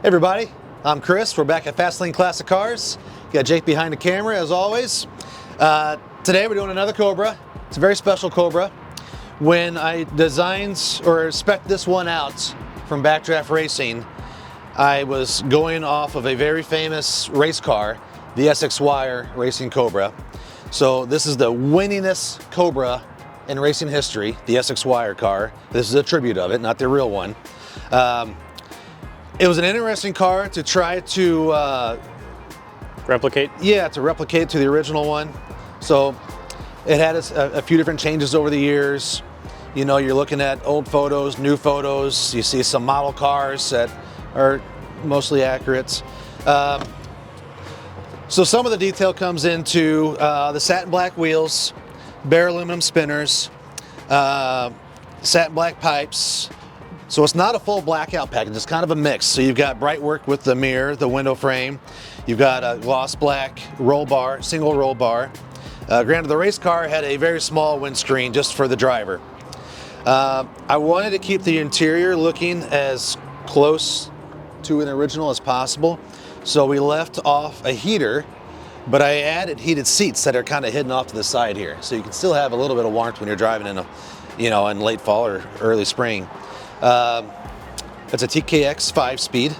Everybody, I'm Chris. We're back at Fastlane Classic Cars. Got Jake behind the camera as always. Today we're doing another Cobra. It's a very special Cobra. When I designed or spec'd this one out from Backdraft Racing, I was going off of a very famous race car, the Essex Wire Racing Cobra. So this is the winningest Cobra in racing history, the Essex Wire car. This is a tribute of it, not the real one. It was an interesting car to try to replicate? Yeah, to replicate to the original one. So it had a few different changes over the years. You know, you're looking at old photos, new photos. You see some model cars that are mostly accurate. So some of the detail comes into the satin black wheels, bare aluminum spinners, satin black pipes. So it's not a full blackout package, it's kind of a mix. So you've got bright work with the mirror, the window frame. You've got a gloss black roll bar, single roll bar. Granted, the race car had a very small windscreen just for the driver. I wanted to keep the interior looking as close to an original as possible. So we left off a heater, but I added heated seats that are kind of hidden off to the side here. So you can still have a little bit of warmth when you're driving in in late fall or early spring. It's a TKX 5-speed.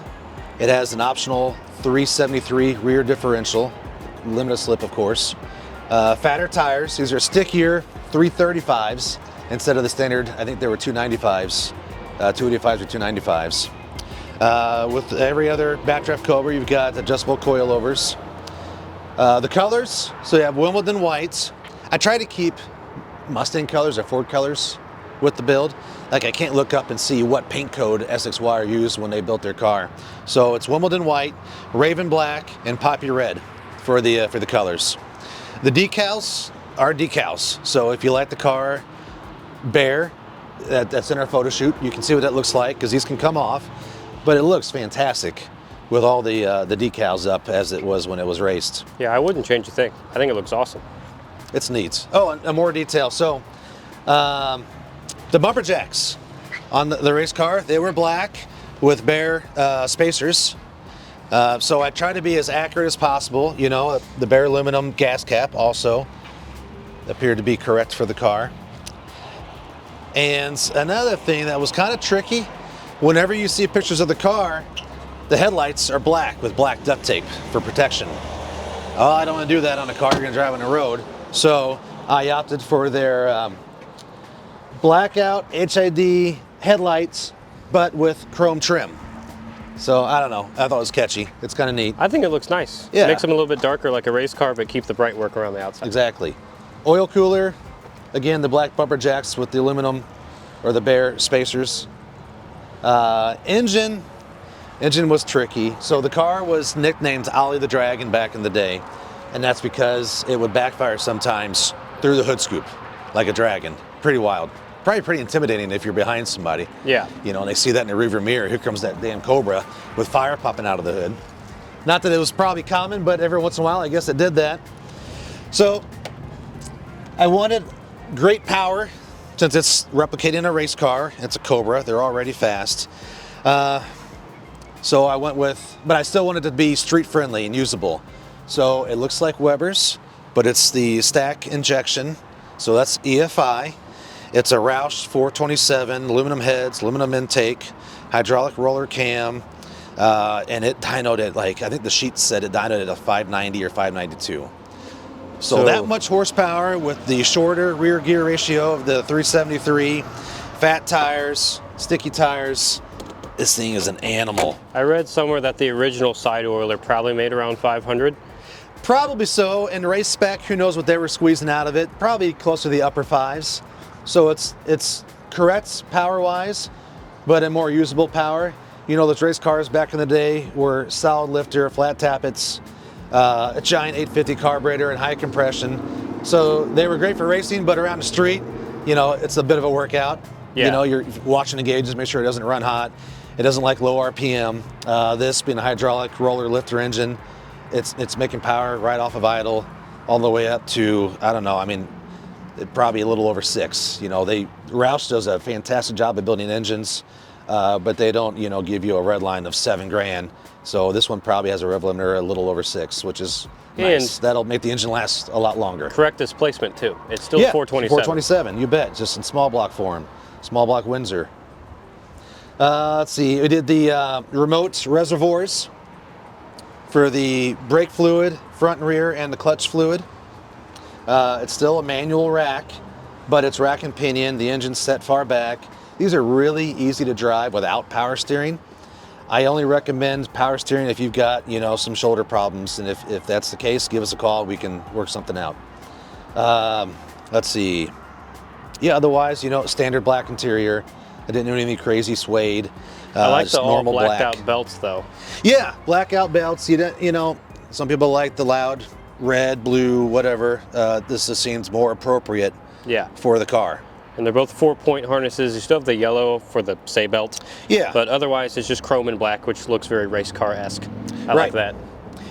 It has an optional 373 rear differential, limited slip of course. Fatter tires, these are stickier 335s instead of the standard, I think they were 295s, 285s or 295s. With every other Backdraft Cobra, you've got adjustable coilovers. The colors, so you have Wimbledon White. I try to keep Mustang colors or Ford colors with the build. Like, I can't look up and see what paint code Essex Wire used when they built their car. So it's Wimbledon White, Raven Black, and Poppy Red for the colors. The decals are decals. So if you like the car bare, that's in our photo shoot, you can see what that looks like because these can come off. But it looks fantastic with all the decals up as it was when it was raced. Yeah, I wouldn't change a thing. I think it looks awesome. It's neat. Oh, and more detail. So the bumper jacks on the race car, they were black with bare spacers. So I try to be as accurate as possible. You know, the bare aluminum gas cap also appeared to be correct for the car. And another thing that was kind of tricky, whenever you see pictures of the car, the headlights are black with black duct tape for protection. Oh, I don't want to do that on a car you're going to drive on the road. So I opted for their blackout HID headlights, but with chrome trim. So I don't know, I thought it was catchy. It's kind of neat. I think it looks nice. Yeah. It makes them a little bit darker like a race car, but keep the bright work around the outside. Exactly. Oil cooler, again, the black bumper jacks with the aluminum or the bare spacers. Engine was tricky. So the car was nicknamed Ollie the Dragon back in the day, and that's because it would backfire sometimes through the hood scoop like a dragon. Pretty wild. Probably pretty intimidating if you're behind somebody. Yeah. You know, and they see that in the rearview mirror. Here comes that damn Cobra with fire popping out of the hood. Not that it was probably common, but every once in a while, I guess it did that. So I wanted great power since it's replicating a race car. It's a Cobra. They're already fast. So I went with, but I still wanted to be street friendly and usable. So it looks like Weber's, but it's the stack injection. So that's EFI. It's a Roush 427, aluminum heads, aluminum intake, hydraulic roller cam, and it dynoed at, like, I think the sheet said it dynoed at a 590 or 592. So that much horsepower with the shorter rear gear ratio of the 373, fat tires, sticky tires. This thing is an animal. I read somewhere that the original side oiler probably made around 500. Probably so. In race spec, who knows what they were squeezing out of it? Probably close to the upper fives. So it's correct power-wise, but a more usable power. You know, those race cars back in the day were solid lifter, flat tappets, a giant 850 carburetor and high compression. So they were great for racing, but around the street, you know, it's a bit of a workout. Yeah. You know, you're watching the gauges, make sure it doesn't run hot. It doesn't like low RPM. This being a hydraulic roller lifter engine, it's making power right off of idle all the way up to, I don't know, I mean, probably a little over 6. You know, Roush does a fantastic job of building engines. but they don't, you know, give you a red line of 7 grand. So this one probably has a rev limiter a little over 6, which is nice. That'll make the engine last a lot longer. Correct displacement too. It's still 427. 427, you bet, just in small block form. Small block Windsor. Let's see, we did the remote reservoirs for the brake fluid, front and rear, and the clutch fluid. It's still a manual rack, but it's rack and pinion. The engine's set far back. These are really easy to drive without power steering. I only recommend power steering if you've got, you know, some shoulder problems, and if that's the case, give us a call. We can work something out. Let's see. Yeah, otherwise, you know, standard black interior. I didn't do anything crazy suede. I like the all normal blacked black out belts though. Yeah, blackout belts. You know, some people like the loud red, blue, whatever. This just seems more appropriate. Yeah. For the car. And they're both 4-point harnesses. You still have the yellow for the say belt. Yeah. But otherwise, it's just chrome and black, which looks very race car-esque. I like that.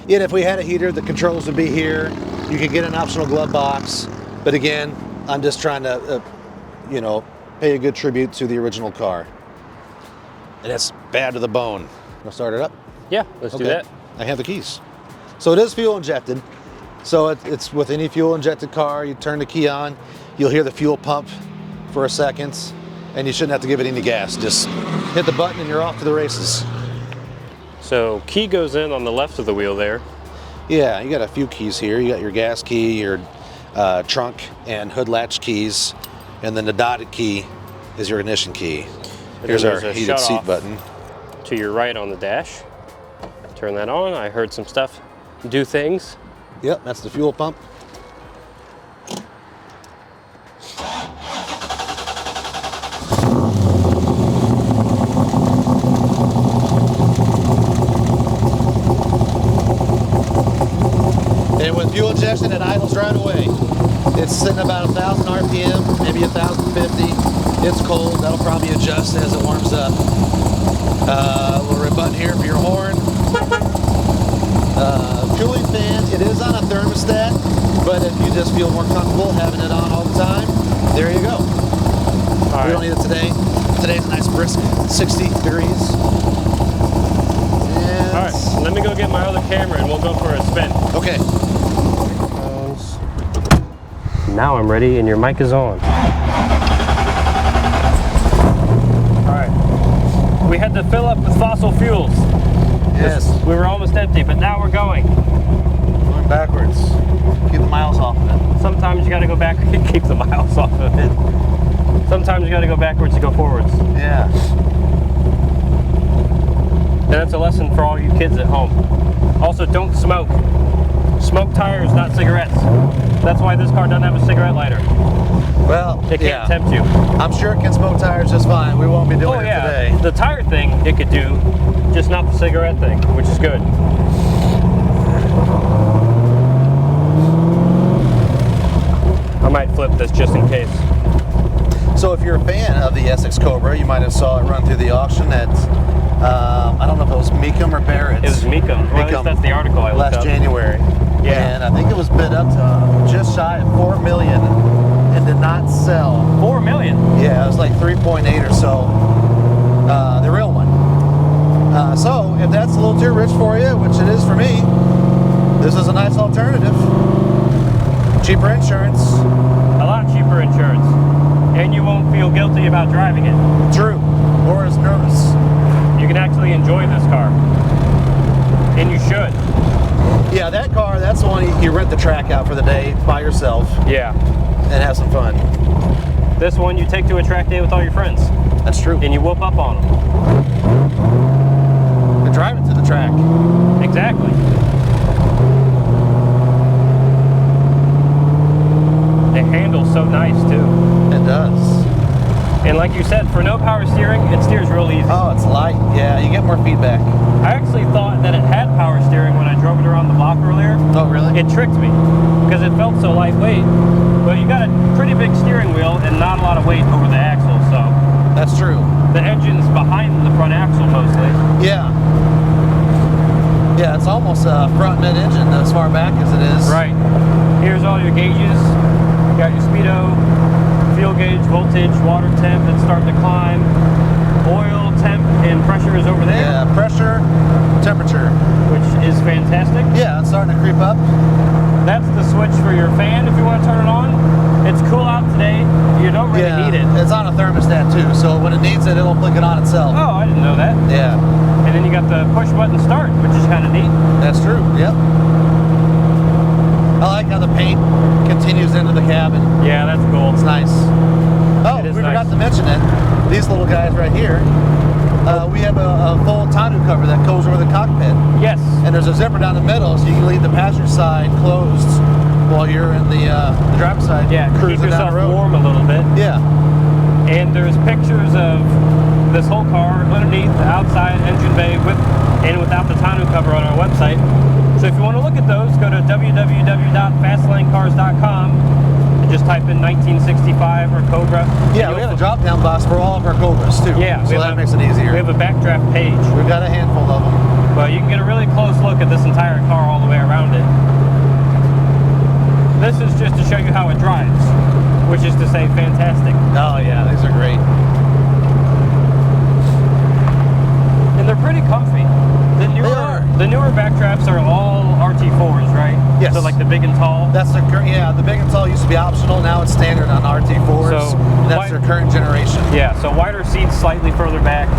Yeah, and if we had a heater, the controls would be here. You could get an optional glove box. But again, I'm just trying to, you know, pay a good tribute to the original car. And it's bad to the bone. Wanna start it up? Yeah, let's do that. I have the keys. So it is fuel injected. So it's with any fuel injected car, you turn the key on, you'll hear the fuel pump for a second, and you shouldn't have to give it any gas. Just hit the button and you're off to the races. So key goes in on the left of the wheel there. Yeah, you got a few keys here. You got your gas key, your trunk and hood latch keys, and then the dotted key is your ignition key. Here's our heated seat button. To your right on the dash. Turn that on. I heard some stuff do things. Yep, that's the fuel pump. And with fuel injection, it idles right away. It's sitting about 1,000 RPM, maybe 1,050. It's cold. That'll probably adjust as it warms up. A little red button here for your horn. Cooling fan, it is on a thermostat, but if you just feel more comfortable having it on all the time, there you go. We don't need it today. Today's a nice brisk 60 degrees. And all right, let me go get my other camera and we'll go for a spin. Okay. Now I'm ready and your mic is on. All right, we had to fill up with fossil fuels. Yes. We were almost empty, but now we're going. Going backwards. Keep the miles off of it. Sometimes you gotta go back and keep the miles off of it. Sometimes you gotta go backwards to go forwards. Yeah. And that's a lesson for all you kids at home. Also, don't smoke. Smoke tires, not cigarettes. That's why this car doesn't have a cigarette lighter. Well, it can't tempt you. I'm sure it can smoke tires just fine. We won't be doing it today. The tire thing it could do, just not the cigarette thing, which is good. I might flip this just in case. So if you're a fan of the Essex Cobra, you might have saw it run through the auction at, I don't know if it was Mecum or Barrett. It was Mecum. Well, at least that's the article I looked up. Last January. Yeah. And I think it was bid up to just shy of $4 million and did not sell. $4 million? Yeah, it was like 3.8 or so. The real one. So if that's a little too rich for you, which it is for me, this is a nice alternative. Cheaper insurance. A lot cheaper insurance. And you won't feel guilty about driving it. True. Or as nervous. You can actually enjoy this car. And you should. Yeah, that car, that's the one you rent the track out for the day by yourself. Yeah. And have some fun. This one you take to a track day with all your friends. That's true. And you whoop up on them. And drive it to the track. Exactly. It handles so nice too. It does. And like you said, for no power steering, it steers real easy. Oh, it's light. Yeah, you get more feedback. I actually thought that it had power steering when I drove it around the block earlier. Oh, really? It tricked me because it felt so lightweight. But you got a pretty big steering wheel and not a lot of weight over the axle, so. That's true. The engine's behind the front axle mostly. Yeah. Yeah, it's almost a front mid engine as far back as it is. Right. Here's all your gauges. You got your speedo, fuel gauge, voltage, water temp that's starting to climb, oil, and pressure is over there. Yeah, pressure, temperature. Which is fantastic. Yeah, it's starting to creep up. That's the switch for your fan if you want to turn it on. It's cool out today. You don't really need it. It's on a thermostat too, so when it needs it, it'll flick it on itself. Oh, I didn't know that. Yeah. And then you got the push button start, which is kind of neat. That's true, yep. I like how the paint continues into the cabin. Yeah, that's cool. It's nice. Oh, we forgot to mention it. These little guys right here. We have a full tonneau cover that goes over the cockpit. Yes. And there's a zipper down the middle, so you can leave the passenger side closed while you're in the driver's side. Yeah, cruising keep yourself down the road. warm a little bit. Yeah. And there's pictures of this whole car underneath the outside engine bay with and without the tonneau cover on our website. So if you want to look at those, go to www.fastlanecars.com. Just type in 1965 or Cobra. Yeah, we have a drop-down box for all of our Cobras too. Yeah, so that makes it easier. We have a backdraft page. We've got a handful of them. But you can get a really close look at this entire car all the way around it. This is just to show you how it drives, which is to say fantastic. Oh yeah, these are great. And they're pretty comfy. The newer backdrafts are all RT4s, right? Yes. So like the big and tall. That's the the big and tall used to be optional. Now it's standard on RT4s. So that's their current generation. Yeah. So wider seats, slightly further back.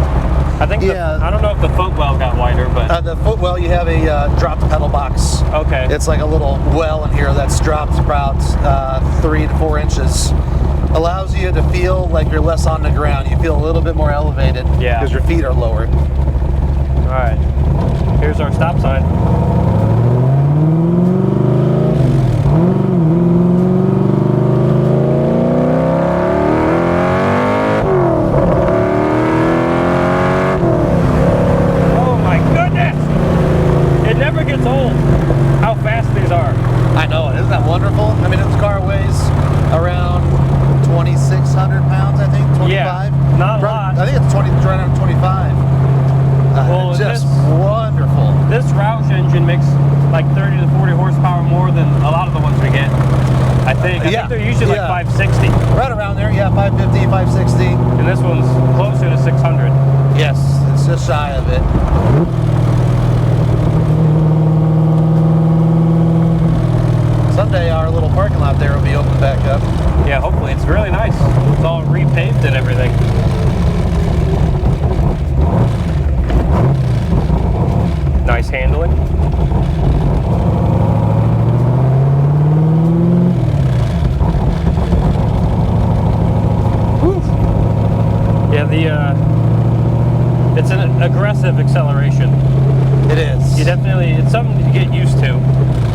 I think. I don't know if the footwell got wider, but the footwell, you have a dropped pedal box. Okay. It's like a little well in here that's dropped about 3 to 4 inches. Allows you to feel like you're less on the ground. You feel a little bit more elevated. Yeah. Because your feet are lower. All right. Here's our stop sign. Oh my goodness! It never gets old how fast these are. I know, isn't that wonderful? I mean, this car weighs around 2,600 pounds, I think, 25? Yeah, not a lot. I think it's right around 25. Well, just wonderful. This Roush engine makes like 30 to 40 horsepower more than a lot of the ones we get. I think they're usually like 560. Right around there, yeah, 550, 560. And this one's closer to 600. Yes, it's just shy of it. Someday our little parking lot there will be opened back up. Yeah, hopefully. It's really nice. It's all repaved and everything. Nice handling. Whew. Yeah, it's an aggressive acceleration. It is. It's something to get used to,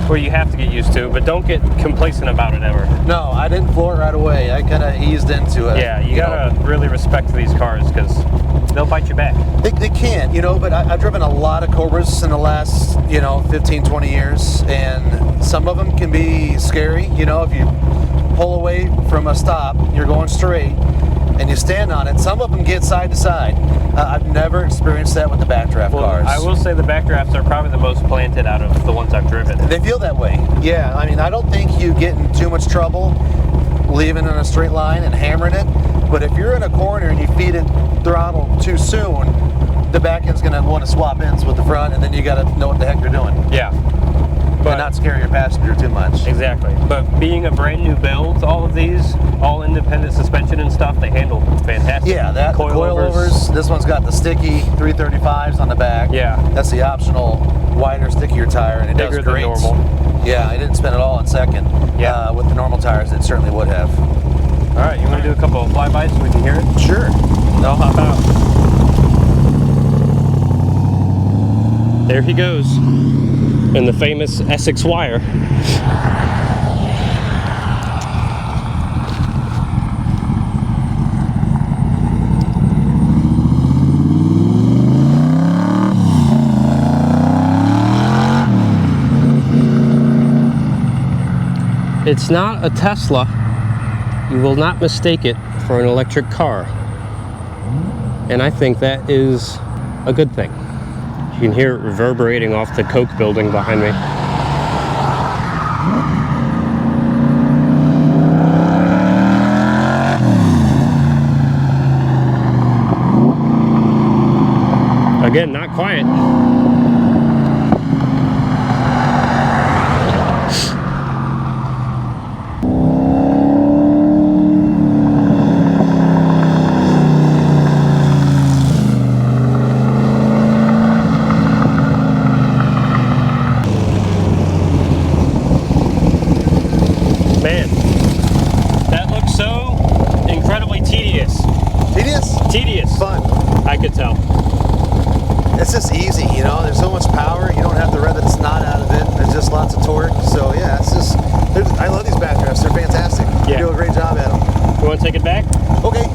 or you have to get used to, but don't get complacent about it ever. No, I didn't floor it right away. I kind of eased into it. Yeah, you gotta really respect these cars because they'll bite you back. They can, but I've driven a lot of Cobras in the last, 15, 20 years, and some of them can be scary. If you pull away from a stop, you're going straight, and you stand on it, some of them get side to side. I've never experienced that with the backdraft cars. I will say the backdrafts are probably the most planted out of the ones I've driven. They feel that way. Yeah, I mean, I don't think you get in too much trouble leaving in a straight line and hammering it, but if you're in a corner and you feed it throttle too soon, the back end's going to want to swap ends with the front, and then you got to know what the heck you're doing. Yeah. And not scare your passenger too much. Exactly. But being a brand new build, all of these, all independent suspension and stuff, they handle fantastic. Yeah, the coilovers. This one's got the sticky 335s on the back. Yeah. That's the optional wider, stickier tire, and it Bigger does great. than normal. Yeah, I didn't spin it all in second. Yeah. With the normal tires, it certainly would have. All right, you want to do a couple of flybys so we can hear it? Sure. I'll hop out. There he goes. In the famous Essex Wire. It's not a Tesla. You will not mistake it for an electric car. And I think that is a good thing. You can hear it reverberating off the Coke building behind me. Again, not quiet. Man, that looks so incredibly tedious. Tedious? Tedious. Fun. I could tell. It's just easy, you know, there's so much power, you don't have to rev the snot out of it, there's just lots of torque, so yeah, it's just, I love these backdrafts, they're fantastic. Yeah. You do a great job at them. You want to take it back? Okay.